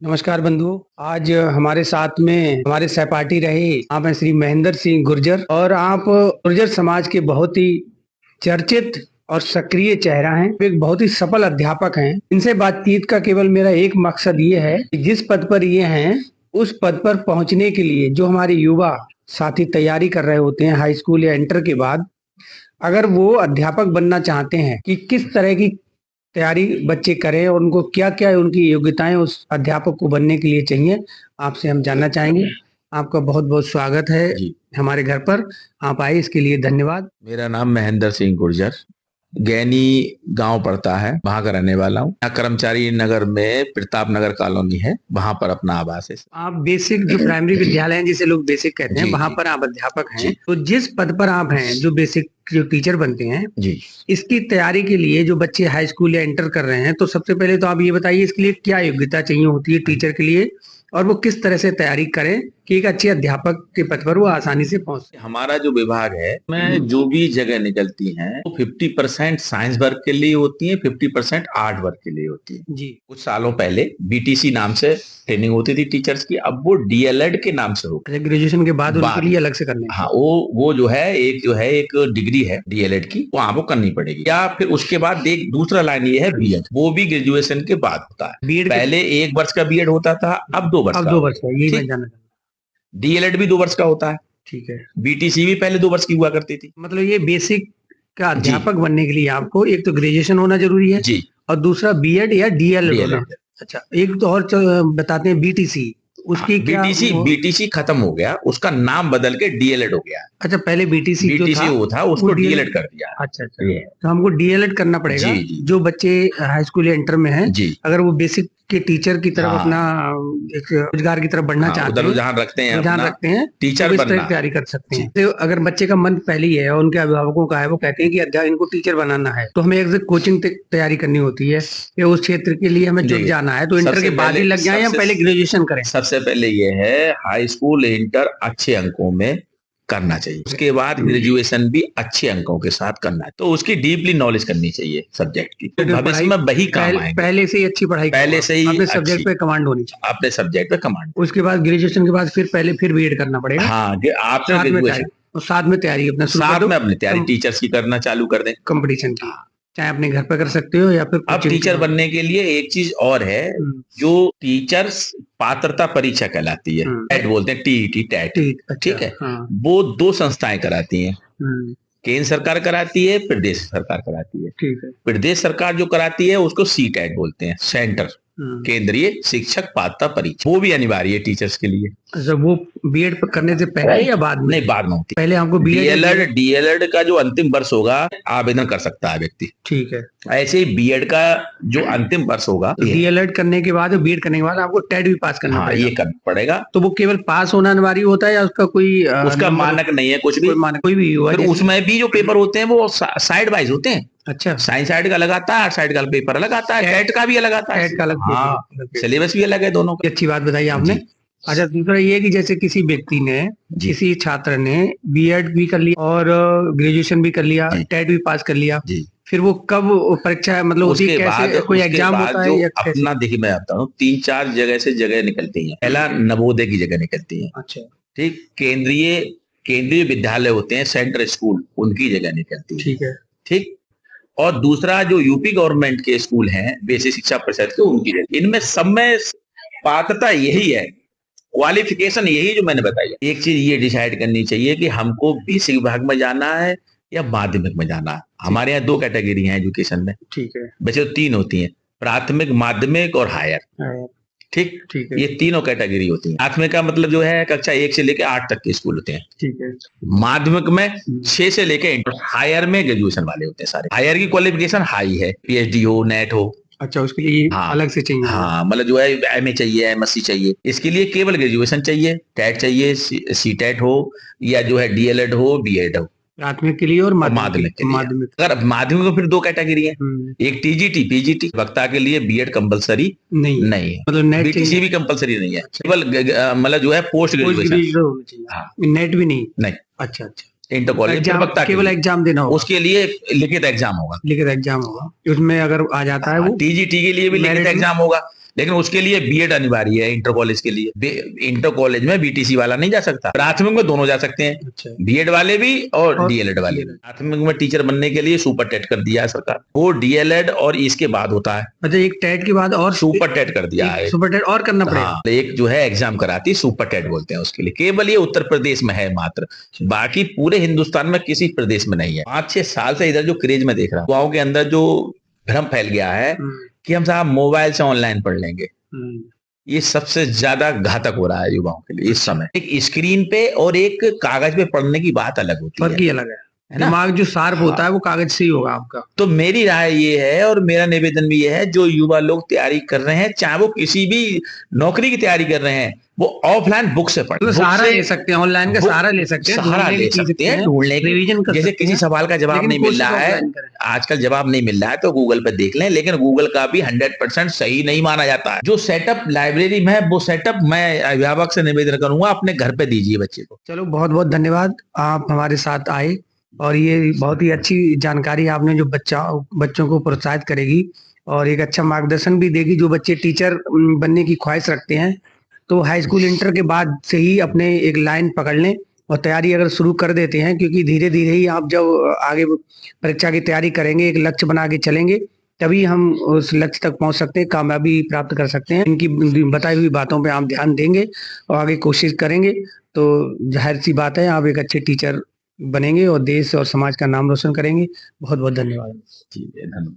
नमस्कार बंधुओं। आज हमारे साथ में हमारे सहपाठी रहे आप हैं श्री महेंद्र सिंह गुर्जर, और आप गुर्जर समाज के बहुत ही चर्चित और सक्रिय चेहरा हैं। एक बहुत ही सफल अध्यापक हैं। इनसे बातचीत का केवल मेरा एक मकसद ये है कि जिस पद पर ये हैं उस पद पर पहुंचने के लिए जो हमारे युवा साथी तैयारी कर रहे होते हैं हाई स्कूल या इंटर के बाद, अगर वो अध्यापक बनना चाहते हैं कि किस तरह की तैयारी बच्चे करें और उनको क्या क्या उनकी योग्यताएं उस अध्यापक को बनने के लिए चाहिए, आपसे हम जानना चाहेंगे। आपका बहुत बहुत स्वागत है जी। हमारे घर पर। आप आए, इसके लिए धन्यवाद। मेरा नाम महेंद्र सिंह गुर्जर, गैनी गांव पड़ता है, वहां का रहने वाला हूँ। यहाँ कर्मचारी नगर में प्रताप नगर कॉलोनी है, वहां पर अपना आवास है। आप बेसिक जो प्राइमरी विद्यालय हैं जिसे लोग बेसिक कहते हैं, जी वहां जी पर आप अध्यापक हैं। जी तो जिस पद पर आप हैं, जो बेसिक जो टीचर बनते हैं, जी। इसकी तैयारी के लिए जो बच्चे हाई स्कूल या इंटर कर रहे हैं, तो सबसे पहले तो आप ये बताइए इसके लिए क्या योग्यता चाहिए होती है टीचर के लिए, और वो किस तरह से तैयारी करें कि एक अच्छे अध्यापक के पद पर वो आसानी से पहुंच सके। हमारा जो विभाग है में जो भी जगह निकलती हैं वो 50% साइंस वर्क के लिए होती है, 50% आर्ट वर्क के लिए होती है। जी। कुछ सालों पहले बीटीसी नाम से ट्रेनिंग होती थी टीचर्स की, अब वो डीएलएड के नाम से हो अच्छा, ग्रेजुएशन के बाद उनके बाद लिए अलग से करने हाँ, वो जो है एक डिग्री है डीएलएड की, वो आपको करनी पड़ेगी। या फिर उसके बाद एक दूसरा लाइन ये है बीएड, वो भी ग्रेजुएशन के बाद होता है। बीएड के पहले 1 वर्ष का बीएड होता था, अब 2 वर्ष अब का 2 वर्ष का, यही मैं ठीक। जानना चाहूंगा। डीएलएड भी 2 वर्ष का होता है। ठीक है। बीटीसी भी पहले 2 वर्ष की हुआ करती थी। मतलब ये बेसिक का जी अध्यापक बनने के लिए आपको एक तो ग्रेजुएशन होना जरूरी है, जी। और दूसरा बीएड या डीएलएड होना। डीएलएड। अच्छा, एक तो और बताते हैं बीटीसी, उसकी क्या बीटीसी बीटीसी खत्म हो गया, उसका नाम बदल के डीएलएड हो गया। अच्छा, पहले बीटीसी जो बीटीसी था वो था, वो उसको डीएलएड। डीएलएड कर दिया। अच्छा अच्छा, ये तो हमको डीएलएड करना पड़ेगा। जी जी जो बच्चे हाई स्कूल या इंटर में हैं, जी। अगर वो बेसिक के टीचर की तरफ अपना हाँ एक रोजगार की तरफ बढ़ना हाँ, चाहते उधर हैं, रुझान रखते हैं रुझान अपना, रखते हैं, तो टीचर वो इस तरह बनना की है। तैयारी कर सकते जी हैं। तो अगर बच्चे का मन पहले ही है और उनके अभिभावकों का है, वो कहते हैं कि अध्यापक इनको टीचर बनाना है, तो हमें एग्जिट कोचिंग तैयारी करनी होती है या उस क्षेत्र के लिए हमें जुट देखिए, जाना है, तो इंटर सबसे के बाद ही पहले लग जाए या पहले ग्रेजुएशन करें। सबसे पहले ये है हाई स्कूल इंटर अच्छे अंकों में करना चाहिए, उसके बाद ग्रेजुएशन भी अच्छे अंकों के साथ करना है। तो उसकी डीपली नॉलेज करनी चाहिए सब्जेक्ट की, तो भविष्य में वही काम आएंगे। पहले से ही अच्छी पढ़ाई पहले से ही अपने अच्छी, सब्जेक्ट पे कमांड होनी चाहिए। अपने सब्जेक्ट पे कमांड। उसके बाद ग्रेजुएशन के बाद फिर बीएड करना पड़ेगा। हाँ, आफ्टर साथ में तैयारी, ग्रेजुएशन और साथ में तैयारी अपना शुरू कर साथ दो। में अपनी तैयारी टीचर्स की करना चालू कर दें। कंपटीशन की, हाँ। चाहे अपने घर पे कर सकते हो या फिर अब कोचिंग टीचर बनने के लिए एक चीज और है, जो टीचर्स पात्रता परीक्षा कहलाती है, टेट बोलते हैं, टीईटी टेट। ठीक है। हाँ। वो 2 संस्थाएं कराती हैं, हम्म, केंद्र सरकार कराती है, प्रदेश सरकार कराती है। ठीक है। प्रदेश सरकार जो कराती है उसको सी टेट बोलते हैं, सेंटर केंद्रीय शिक्षक पात्रता परीक्षा, वो भी अनिवार्य है टीचर्स के लिए। अच्छा, वो बीएड करने से पहले या बाद में? नहीं, बाद में होती है। पहले हमको डीएलएड का जो अंतिम वर्ष होगा आवेदन कर सकता है व्यक्ति। ठीक है। ऐसे ही बीएड का जो अंतिम वर्ष होगा, डीएलएड करने के बाद, बीएड करने के बाद आपको टेट भी पास करना पड़ेगा। ये करना पड़ेगा। तो वो केवल पास होना अनिवार्य होता है या उसका कोई उसका मानक नहीं है कुछ भी, कोई भी हुआ? फिर उसमें भी जो पेपर होते हैं वो साइड वाइज होते हैं। अच्छा, साइंस साइड का अलग आता है, आर्ट साइड का पेपर अलग आता है, टेट का भी अलग आता है, टेट का अलग। हाँ, सिलेबस भी अलग है दोनों का। अच्छी बात बताई आपने। अच्छा, दूसरा ये कि जैसे किसी व्यक्ति ने, किसी छात्र ने बीएड भी कर लिया और ग्रेजुएशन भी कर लिया, टेट भी पास कर लिया, फिर वो कब परीक्षा, मतलब उसके बाद कोई एग्जाम होता है या अपना, देखिए मैं बताता हूँ, 3-4 जगह से जगह निकलती है। पहला नवोदय की जगह निकलती है। अच्छा, ठीक। केंद्रीय विद्यालय होते हैं, सेंट्रल स्कूल, उनकी जगह निकलती है। ठीक है। ठीक। और दूसरा जो यूपी गवर्नमेंट के स्कूल हैं, बेसिक शिक्षा परिषद के, उनकी जगह। इनमें सब में पात्रता यही है, क्वालिफिकेशन यही जो मैंने बताई। एक चीज ये डिसाइड करनी चाहिए कि हमको बेसिक विभाग में जाना है या माध्यमिक में जाना है। हमारे यहाँ 2 कैटेगरी हैं एजुकेशन में। ठीक है। वैसे तो 3 होती हैं, प्राथमिक, माध्यमिक और हायर। ठीक। ठीक है। ये तीनों कैटेगरी होती है। प्राथमिक का मतलब जो है कक्षा 1 से लेकर 8 तक के स्कूल होते हैं। ठीक है। माध्यमिक में 6 से लेकर इंटर, हायर में ग्रेजुएशन वाले होते हैं सारे। हायर की क्वालिफिकेशन हाई है, पीएचडी हो, नेट हो। अच्छा, उसके लिए अलग से चाहिए? हाँ, मतलब जो है एमए चाहिए, एमएससी चाहिए। इसके लिए केवल ग्रेजुएशन चाहिए, टेट चाहिए, सी टेट हो या जो है डीएलएड हो, बीएड हो। प्राथमिक के लिए और माध्यमिक के लिए। अगर माध्यमिक में फिर 2 कैटेगरी है, एक टीजीटी, पीजीटी। वक्ता के लिए बीएड कंपलसरी नहीं है, मतलब नेट बीटीसी भी कंपलसरी नहीं है। केवल मतलब जो है पोस्ट ग्रेजुएशन, नेट भी नहीं। अच्छा, इंटर कॉलेज केवल एग्जाम देना होगा, उसके लिए लिखित एग्जाम होगा। उसमें अगर आ जाता है वो टीजीटी के लिए भी लिखित एग्जाम होगा। लेकिन उसके लिए बीएड अनिवार्य है इंटर कॉलेज के लिए। इंटर कॉलेज में बीटीसी वाला नहीं जा सकता, प्राथमिक में दोनों जा सकते हैं। अच्छा। बीएड वाले भी और डीएलएड वाले भी। प्राथमिक में टीचर बनने के लिए सुपर टेट कर दिया है सरकार, वो डीएलएड और इसके बाद होता है। अच्छा, एक टेट के बाद और सुपर टेट कर दिया है, सुपर टेट और करना पड़ेगा। हाँ, एक जो है एग्जाम कराती है, सुपर टेट बोलते हैं उसके लिए। केवल ये उत्तर प्रदेश में है मात्र, बाकी पूरे हिंदुस्तान में किसी प्रदेश में नहीं है। 5-6 साल से इधर जो क्रेज में देख रहा हूँ, गाँव के अंदर जो भ्रम फैल गया है कि हम साहब मोबाइल से ऑनलाइन पढ़ लेंगे, ये सबसे ज्यादा घातक हो रहा है युवाओं के लिए इस समय। एक स्क्रीन पे और एक कागज पे पढ़ने की बात अलग होती है, फर्क ही अलग है। दिमाग जो शार्प होता है वो कागज से ही होगा आपका। तो मेरी राय ये है और मेरा निवेदन भी ये है, जो युवा लोग तैयारी कर रहे हैं, चाहे वो किसी भी नौकरी की तैयारी कर रहे हैं, वो ऑफलाइन बुक से पढ़े, सहारा ले सकते हैं, ऑनलाइन का सहारा ले सकते हैं, सहारा ले सकते हैं ढूंढने की। रिवीजन कर जैसे सकते किसी हैं, सवाल का जवाब नहीं मिल रहा है, आजकल जवाब नहीं मिल रहा है तो गूगल पे देख लें, लेकिन गूगल का भी 100% सही नहीं माना जाता है। जो सेटअप लाइब्रेरी में है वो सेटअप मैं अभिभावक से निवेदन करूंगा अपने घर पे दीजिए बच्चे को। चलो, बहुत बहुत धन्यवाद, आप हमारे साथ आए और ये बहुत ही अच्छी जानकारी आपने जो बच्चों को प्रोत्साहित करेगी और एक अच्छा मार्गदर्शन भी देगी। जो बच्चे टीचर बनने की ख्वाहिश रखते हैं तो हाई स्कूल इंटर के बाद से ही अपने एक लाइन पकड़ लें और तैयारी अगर शुरू कर देते हैं, क्योंकि धीरे धीरे ही आप जब आगे परीक्षा की तैयारी करेंगे, एक लक्ष्य बना के चलेंगे, तभी हम उस लक्ष्य तक पहुंच सकते हैं, कामयाबी प्राप्त कर सकते हैं। इनकी बताई हुई बातों पे आप ध्यान देंगे और आगे कोशिश करेंगे तो जाहिर सी बात है आप एक अच्छे टीचर बनेंगे और देश और समाज का नाम रोशन करेंगे। बहुत बहुत धन्यवाद। ठीक है, धन्यवाद।